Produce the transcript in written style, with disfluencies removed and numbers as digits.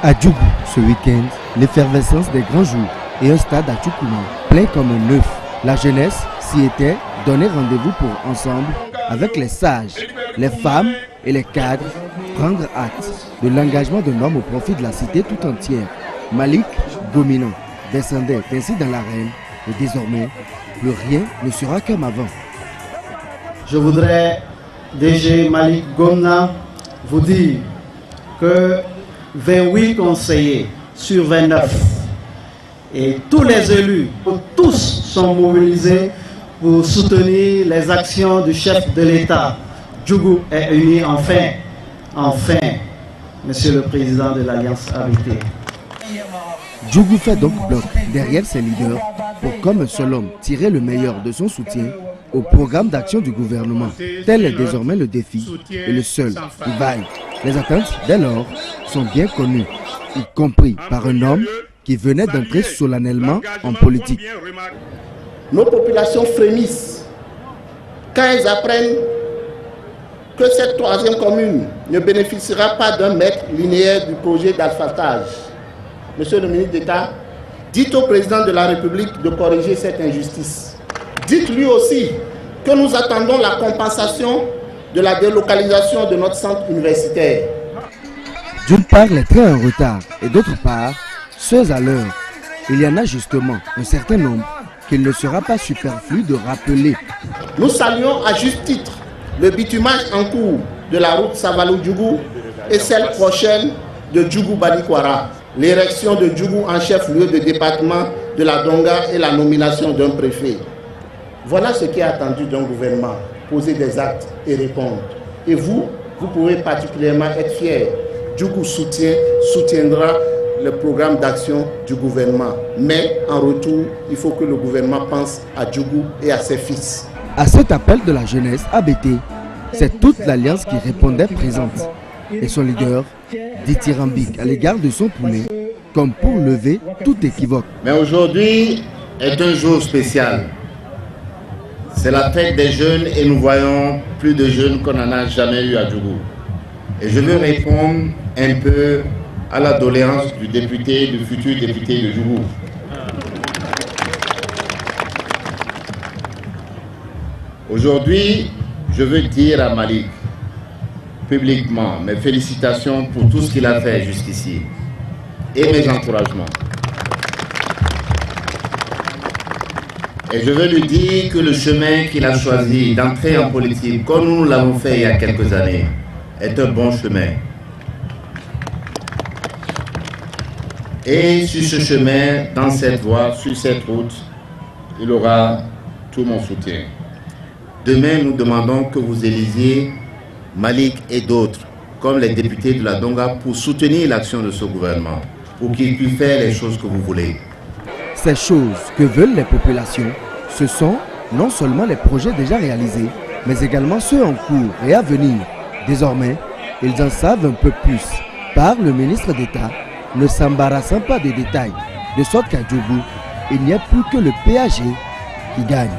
À Djougou, ce week-end, l'effervescence des grands jours et un stade à Tchoukouma, plein comme un œuf. La jeunesse s'y était donné rendez-vous pour ensemble, avec les sages, les femmes et les cadres, prendre acte de l'engagement d'un homme au profit de la cité tout entière. Malik Gomina descendait ainsi dans l'arène et désormais, plus rien ne sera comme avant. Je voudrais, DG Malik Gomina, vous dire que 28 conseillers sur 29 et tous les élus, tous sont mobilisés pour soutenir les actions du chef de l'État. Djougou est uni enfin, Monsieur le Président de l'Alliance ABT. Djougou fait donc bloc derrière ses leaders pour, comme un seul homme, tirer le meilleur de son soutien au programme d'action du gouvernement. Tel est désormais le défi et le seul qui vaille. Les attentes, dès lors, sont bien connues, y compris par un homme qui venait d'entrer solennellement en politique. Nos populations frémissent quand elles apprennent que cette troisième commune ne bénéficiera pas d'un mètre linéaire du projet d'asphaltage. Monsieur le ministre d'État, dites au président de la République de corriger cette injustice. Dites-lui aussi que nous attendons la compensation de la délocalisation de notre centre universitaire. D'une part, les trains en retard et d'autre part, ceux à l'heure. Il y en a justement un certain nombre qu'il ne sera pas superflu de rappeler. Nous saluons à juste titre le bitumage en cours de la route Savalou-Djougou et celle prochaine de Djougou-Badikwara, l'érection de Djougou en chef-lieu de département de la Donga et la nomination d'un préfet. Voilà ce qui est attendu d'un gouvernement, poser des actes et répondre. Et vous pouvez particulièrement être fiers. Djougou soutiendra le programme d'action du gouvernement. Mais en retour, il faut que le gouvernement pense à Djougou et à ses fils. À cet appel de la jeunesse ABT, c'est toute l'alliance qui répondait présente. Et son leader, dithyrambique à l'égard de son poulet, comme pour lever tout équivoque. Mais aujourd'hui est un jour spécial. C'est la fête des jeunes et nous voyons plus de jeunes qu'on n'en a jamais eu à Djougou. Et je veux répondre un peu à la doléance du futur député de Djougou. Aujourd'hui, je veux dire à Malik, publiquement, mes félicitations pour tout ce qu'il a fait jusqu'ici et mes encouragements. Et je veux lui dire que le chemin qu'il a choisi d'entrer en politique, comme nous l'avons fait il y a quelques années, est un bon chemin. Et sur ce chemin, dans cette voie, sur cette route, il aura tout mon soutien. Demain, nous demandons que vous élisiez Malik et d'autres, comme les députés de la Donga, pour soutenir l'action de ce gouvernement, pour qu'il puisse faire les choses que vous voulez. Ces choses que veulent les populations, ce sont non seulement les projets déjà réalisés, mais également ceux en cours et à venir. Désormais, ils en savent un peu plus, par le ministre d'État, ne s'embarrassant pas des détails, de sorte qu'à Djougou, il n'y a plus que le PAG qui gagne.